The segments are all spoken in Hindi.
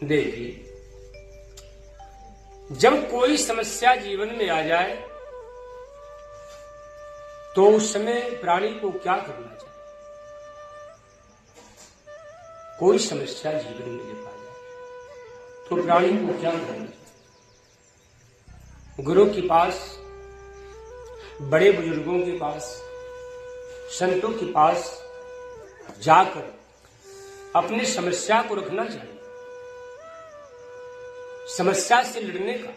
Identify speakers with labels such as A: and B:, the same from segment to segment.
A: देखिए, जब कोई समस्या जीवन में आ जाए तो उस समय प्राणी को क्या करना चाहिए? कोई समस्या जीवन में जब आ जाए तो प्राणी को क्या करना चाहिए? गुरु के पास, बड़े बुजुर्गों के पास, संतों के पास जाकर अपनी समस्या को रखना चाहिए। समस्या से लड़ने का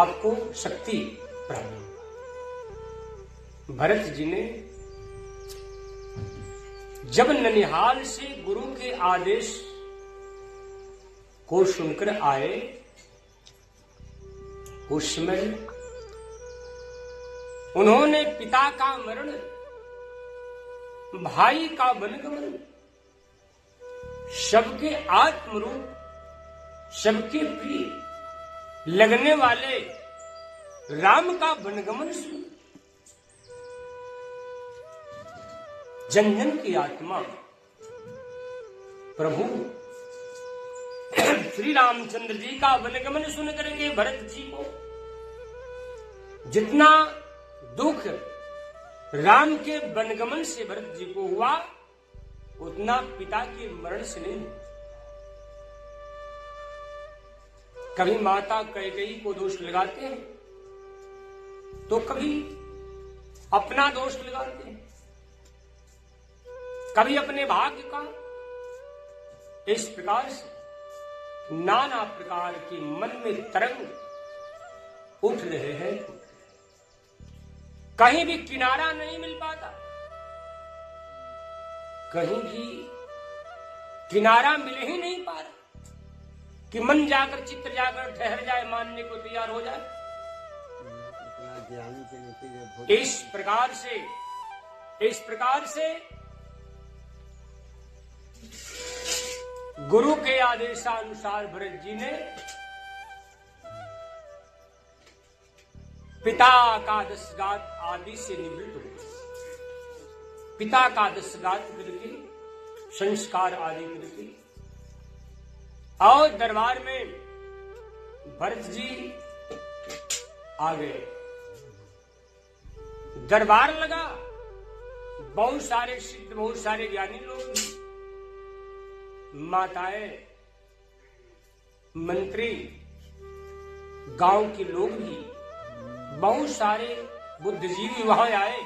A: आपको शक्ति प्राप्त होगा। भरत जी ने जब ननिहाल से गुरु के आदेश को सुनकर आए, उस समय उन्होंने पिता का मरण, भाई का वनगमन, सबके आत्मरूप, सबके प्रिय लगने वाले राम का वनगमन सुन जन जन की आत्मा प्रभु श्री रामचंद्र जी का वनगमन सुन करके भरत जी को जितना दुख राम के वनगमन से भरत जी को हुआ, उतना पिता के मरण से नहीं। कभी माता कैकेयी को दोष लगाते हैं तो कभी अपना दोष लगाते हैं, कभी अपने भाग्य का। इस प्रकार से नाना प्रकार के मन में तरंग उठ रहे हैं, कहीं भी किनारा नहीं मिल पाता, कहीं भी किनारा मिल ही नहीं पा रहा कि मन जाकर, चित्त जाकर ठहर जाए, मानने को तैयार हो जाए। इस प्रकार से गुरु के आदेशानुसार भरत जी ने पिता का दशगात आदि से निवृत्त हुए, पिता का दशगात करके, संस्कार आदि करके, और दरबार में भरत जी आ गए। दरबार लगा, बहुत सारे सिद्ध, बहुत सारे ज्ञानी लोग, माताएं, मंत्री, गांव के लोग भी, बहुत सारे बुद्धिजीवी वहां आए।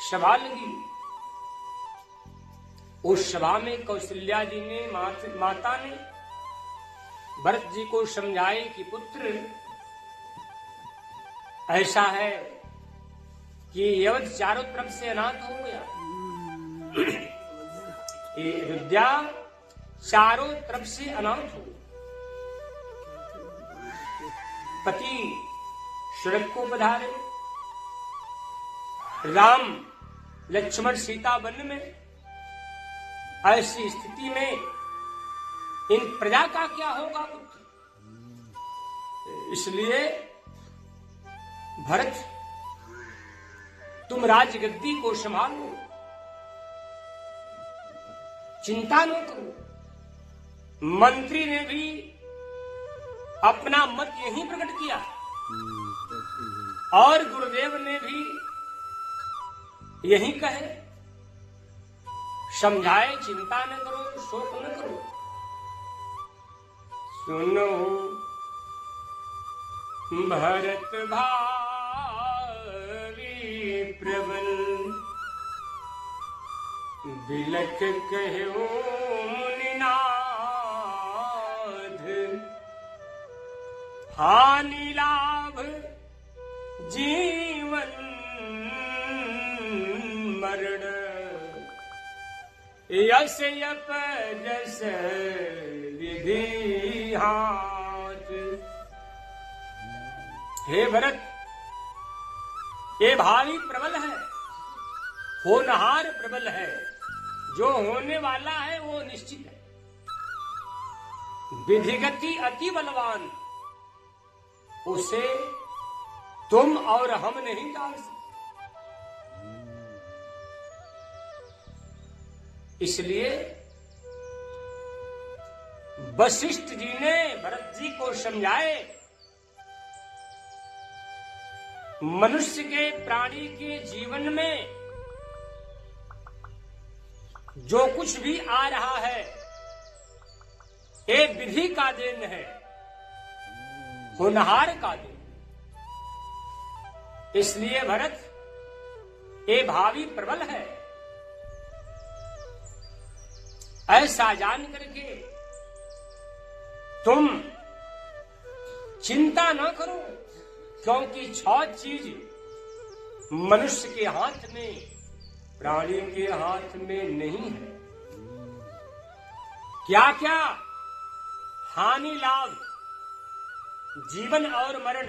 A: सभा लगी। उस सभा में कौशल्या जी ने, माता ने भरत जी को समझाए कि पुत्र, ऐसा है कि अवध चारों तरफ से अनाथ हो गया, ये अयोध्या चारों तरफ से अनाथ हो। पति सड़क को पधारे, राम लक्ष्मण सीता वन में, ऐसी स्थिति में इन प्रजा का क्या होगा पुत्र? इसलिए भरत, तुम राजगद्दी को संभालो, चिंता न करो। मंत्री ने भी अपना मत यही प्रकट किया और गुरुदेव ने भी यही कहे, समझाए, चिंता न करो, शोक न करो। सुनो भरत भावी प्रबल, बिलख कहो मुनिनाथ, हानि लाभ जीवन मरण, यश यपजस विधि हाथ। हे भरत, ये भावी प्रबल है, होनहार प्रबल है, जो होने वाला है वो निश्चित है। विधिगति अति बलवान, उसे तुम और हम नहीं टाल सकते। इसलिए वशिष्ठ जी ने भरत जी को समझाए, मनुष्य के प्राणी के जीवन में जो कुछ भी आ रहा है ये विधि का देन है, होनहार का देन। इसलिए भरत ये भावी प्रबल है, ऐसा जान करके तुम चिंता न करो, क्योंकि 6 चीज मनुष्य के हाथ में, प्राणी के हाथ में नहीं है। क्या क्या? हानि लाभ, जीवन और मरण,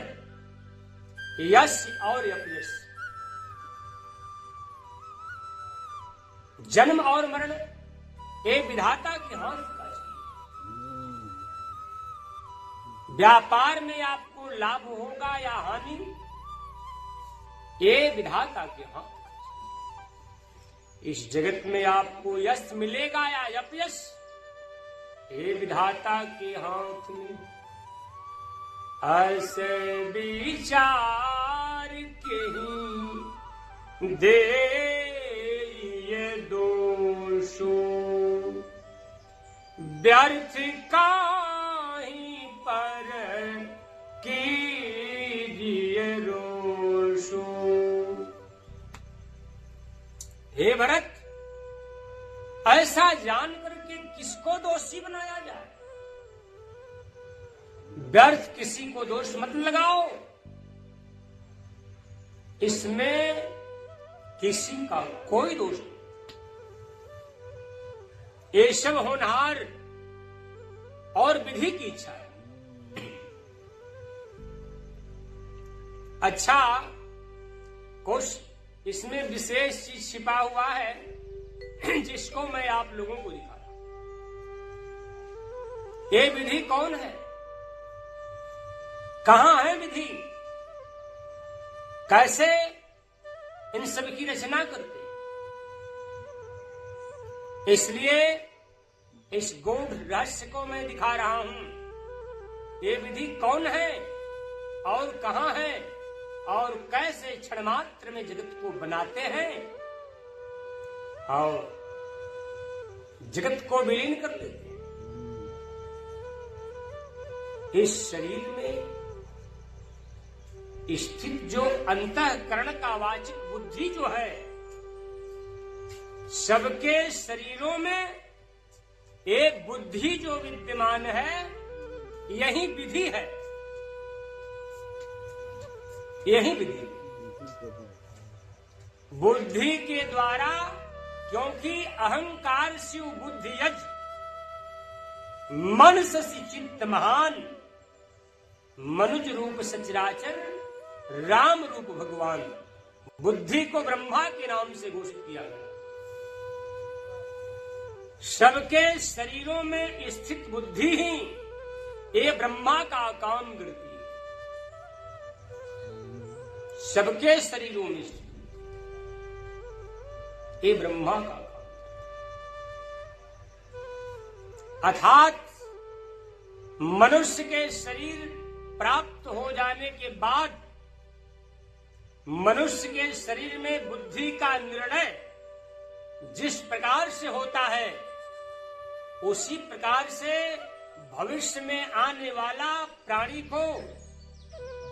A: यश और अपयश। जन्म और मरण ये विधाता के हाथ का चीज। व्यापार में आपको लाभ होगा या हानि, ये विधाता के हाथ का चीज। इस जगत में आपको यश मिलेगा या अपयश, ये विधाता के हाथ में। ऐसे विचार के ही दे ये दोषो, व्यर्थ काहीं पर कीजिए रोषो। हे भरत, ऐसा जान करके किसको दोषी बनाया जाए? व्यर्थ किसी को दोष मत लगाओ, इसमें किसी का कोई दोष नहीं। ये सब होनहार और विधि की इच्छा है। अच्छा, कुछ इसमें विशेष चीज छिपा हुआ है जिसको मैं आप लोगों को दिखा रहा हूं। ये विधि कौन है? कहां है विधि? कैसे इन सब की रचना करते? इसलिए इस गूढ़ रहस्य को मैं दिखा रहा हूं। ये विधि कौन है और कहां है और कैसे क्षण मात्र में जगत को बनाते हैं और जगत को विलीन कर देते हैं। इस शरीर में स्थित जो अंतःकरण का वाचक बुद्धि जो है, सबके शरीरों में एक बुद्धि जो विद्यमान है, यही विधि है, यही विधि। बुद्धि के द्वारा, क्योंकि अहंकार शिव बुद्धि यज, मन ससी चित्त महान, मनुज रूप सचराचर, राम रूप भगवान। बुद्धि को ब्रह्मा के नाम से घोषित किया गया। सबके शरीरों में स्थित बुद्धि ही ये ब्रह्मा का काम करती है। सबके शरीरों में स्थित ये ब्रह्मा का काम, अर्थात मनुष्य के शरीर प्राप्त हो जाने के बाद मनुष्य के शरीर में बुद्धि का निर्णय जिस प्रकार से होता है, उसी प्रकार से भविष्य में आने वाला प्राणी को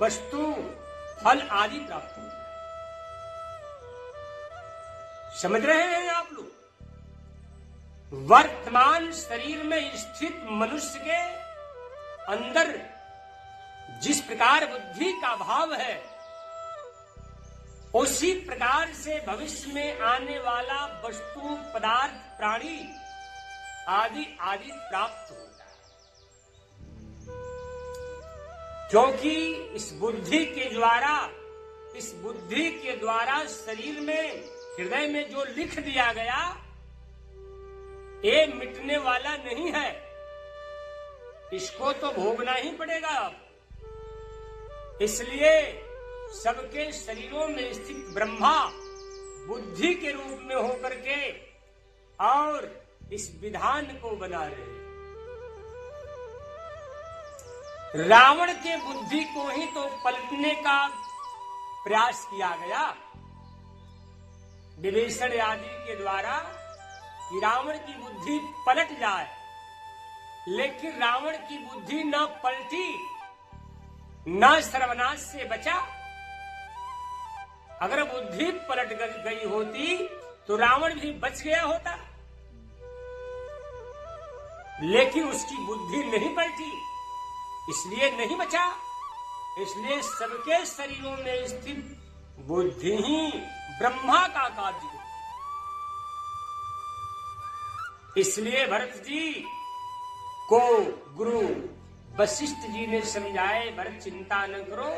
A: वस्तु, फल आदि प्राप्त होता है। समझ रहे हैं आप लोग? वर्तमान शरीर में स्थित मनुष्य के अंदर जिस प्रकार बुद्धि का भाव है, उसी प्रकार से भविष्य में आने वाला वस्तु, पदार्थ, प्राणी आदि आदि प्राप्त होता है। क्योंकि इस बुद्धि के द्वारा शरीर में, हृदय में जो लिख दिया गया, ये मिटने वाला नहीं है, इसको तो भोगना ही पड़ेगा अब। इसलिए सबके शरीरों में स्थित ब्रह्मा बुद्धि के रूप में होकर के और इस विधान को बना रहे, रावण के बुद्धि को ही तो पलटने का प्रयास किया गया विभीषण आदि के द्वारा कि रावण की बुद्धि पलट जाए, लेकिन रावण की बुद्धि न पलटी, न सर्वनाश से बचा। अगर बुद्धि पलट गई होती तो रावण भी बच गया होता, लेकिन उसकी बुद्धि नहीं पलटी, इसलिए नहीं बचा। इसलिए सबके शरीरों में स्थित बुद्धि ही ब्रह्मा का कार्य है। इसलिए भरत जी को गुरु वशिष्ठ जी ने समझाए, भरत चिंता न करो,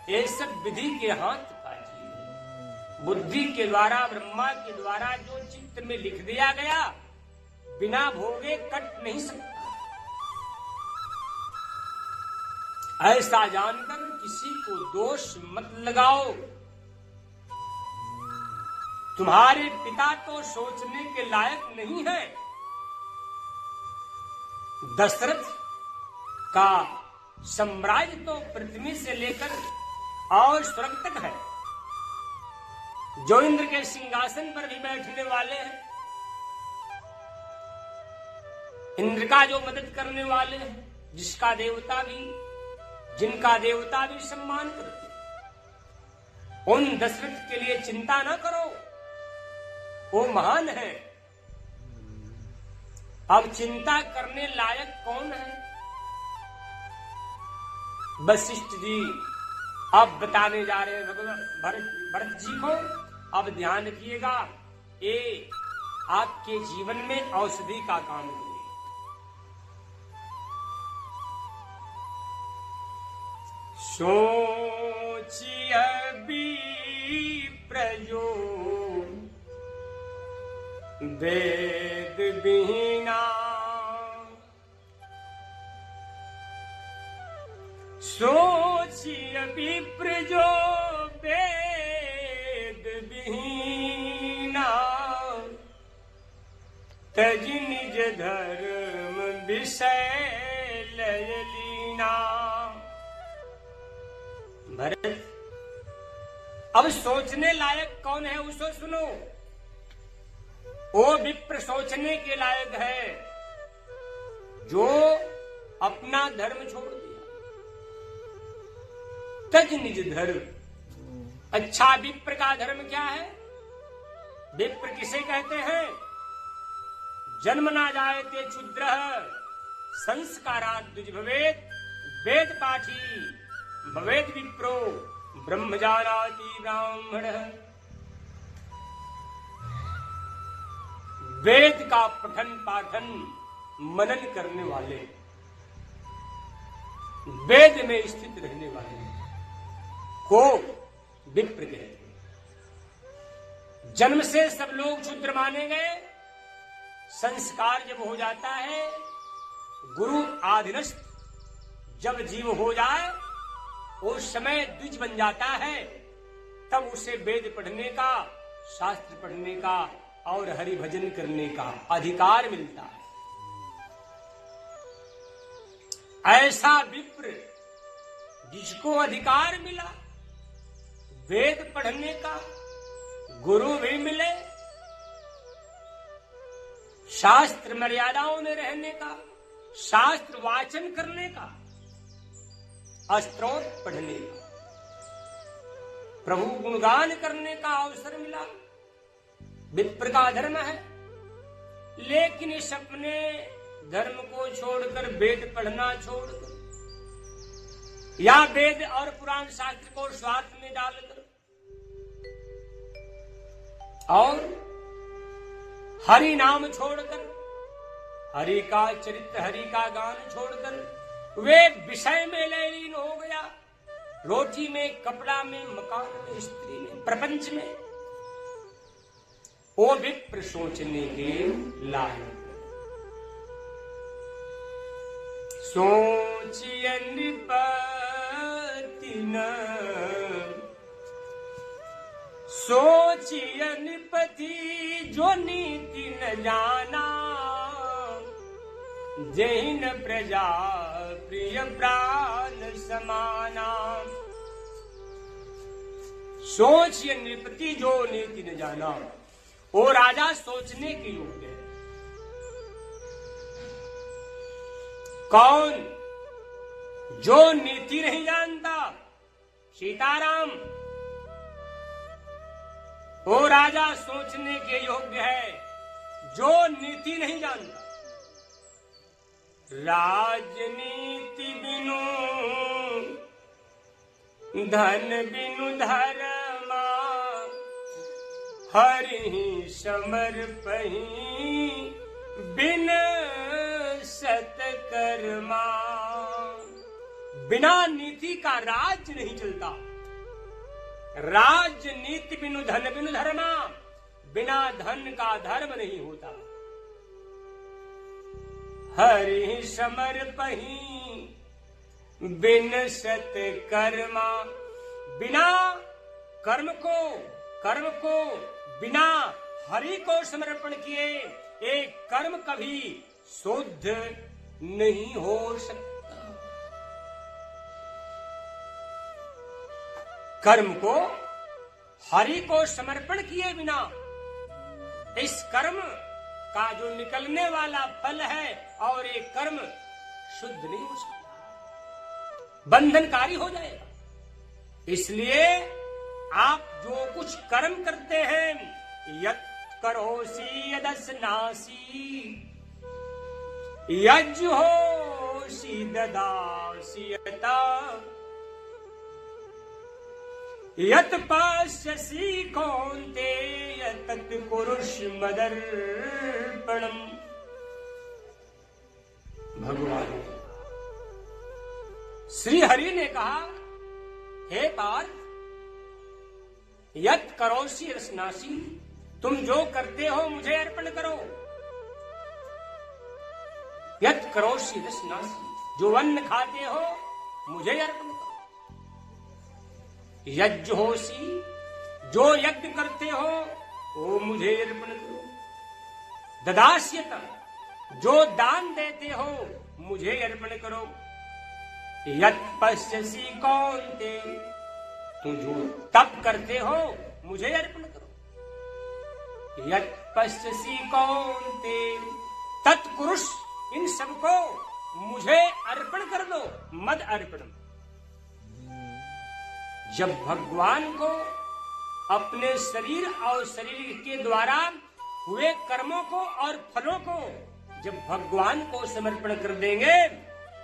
A: ये सब विधि के हाथ का चीज। बुद्धि के द्वारा, ब्रह्मा के द्वारा जो चित्त में लिख दिया गया, बिना भोगे कट नहीं सकता। ऐसा जानकर किसी को दोष मत लगाओ। तुम्हारे पिता तो सोचने के लायक नहीं है। दशरथ का साम्राज्य तो पृथ्वी से लेकर और स्वर्ग तक है, जो इंद्र के सिंहासन पर भी बैठने वाले हैं, इंद्र का जो मदद करने वाले हैं, जिनका देवता भी सम्मान करते, उन दशरथ के लिए चिंता न करो, वो महान है। अब चिंता करने लायक कौन है? वशिष्ठ जी अब बताने जा रहे हैं भगवान भरत जी को। अब ध्यान रखिएगा, ये आपके जीवन में औषधि का काम करेगा। सोचिए विप्रजो वेद विहीना, सोचिए विप्रजो वेद विहीना, तज निज धर्म विषय लय लीना। भरत, अब सोचने लायक कौन है उसको सुनो। वो विप्र सोचने के लायक है जो अपना धर्म छोड़ दिया। तज निज धर्म। अच्छा, विप्र का धर्म क्या है? विप्र किसे कहते हैं? जन्म ना जायते क्षुद्र संस्कारात् द्विज भवेत्, वेद पाठी भवेद विप्रो ब्रह्म जानाति ब्राह्मण। वेद का पठन पाठन मनन करने वाले, वेद में स्थित रहने वाले को विप्र कहते हैं। जन्म से सब लोग क्षुद्र माने गए, संस्कार जब हो जाता है, गुरु आधीनस्थ जब जीव हो जाए, उस समय द्विज बन जाता है, तब उसे वेद पढ़ने का, शास्त्र पढ़ने का और हरि भजन करने का अधिकार मिलता है। ऐसा विप्र जिसको अधिकार मिला वेद पढ़ने का, गुरु भी मिले, शास्त्र मर्यादाओं में रहने का, शास्त्र वाचन करने का, स्तोत्र पढ़ने का, प्रभु गुणगान करने का अवसर मिला, विप्र का धर्म है। लेकिन इस अपने धर्म को छोड़कर, वेद पढ़ना छोड़कर, या वेद और पुराण शास्त्र को स्वार्थ में डालकर, और हरि नाम छोड़कर, हरि का चरित्र, हरि का गान छोड़कर वे विषय में लीन हो गया। रोटी में, कपड़ा में, मकान में, स्त्री में, प्रपंच में। वो विप्र सोचने के लायक। सोचिए नृपति न, सोचिए नृपति जो नीति न जाना, जेहि न प्रजा प्रिय प्राण समाना। सोच ये नृपति जो नीति न जाना। ओ राजा सोचने के योग्य है। कौन? जो नीति नहीं जानता। सीताराम। ओ राजा सोचने के योग्य है जो नीति नहीं जानता। राजनीति बिनु धन बिनु धर्मा, हरि समर्पहि बिन सत्कर्मा। बिना नीति का राज्य नहीं चलता। राजनीति बिनु धर्मा, बिना धन का धर्म नहीं होता। हरि समर्पहि बिन सत्कर्मा। बिना कर्म को बिना हरि को समर्पण किए एक कर्म कभी शुद्ध नहीं हो सकता। कर्म को हरि को समर्पण किए बिना इस कर्म का जो निकलने वाला फल है और ये कर्म शुद्ध नहीं हो सकता, बंधनकारी हो जाएगा। इसलिए आप जो कुछ कर्म करते हैं, यत् करोसि यदस्नासि, यज्जुहोसि ददासि यता, यत् पश्यसि कौन्तेय तत् कुरुष्व मदर्पणम्। भगवान श्री हरि ने कहा, हे पार्थ, यत् करोसि रसनासि, तुम जो करते हो मुझे अर्पण करो। यत् करोसि रसनासि, जो अन्न खाते हो मुझे अर्पण करो। यज्ञोसी, जो यज्ञ करते हो वो मुझे अर्पण करो। ददास्यत, जो दान देते हो मुझे अर्पण करो। यत् पश्यसि कौन्तेय, तुम जो तप करते हो मुझे अर्पण करो। यत् पश्यसि कौन्तेय तत्कुरुष, इन सबको मुझे अर्पण कर दो। मद अर्पण। जब भगवान को अपने शरीर और शरीर के द्वारा हुए कर्मों को और फलों को जब भगवान को समर्पण कर देंगे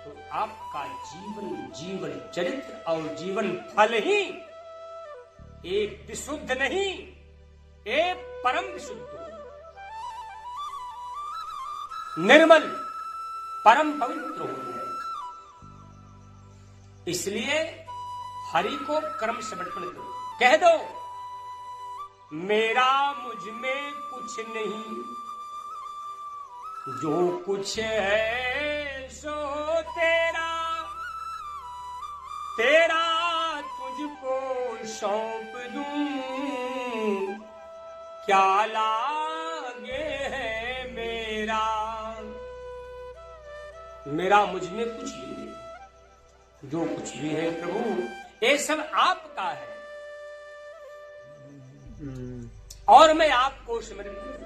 A: तो आपका जीवन चरित्र और जीवन फल ही एक विशुद्ध नहीं, एक परम विशुद्ध, निर्मल, परम पवित्र हो जाए। इसलिए हरि को कर्म समर्पण करो। कह दो, मेरा मुझ में कुछ नहीं, जो कुछ है सो तेरा, तेरा तुझको सौंप दूं, क्या लागे है मेरा। मेरा मुझ में कुछ ही नहीं, जो कुछ भी है प्रभु ये सब आपका है और मैं आपको समर्पित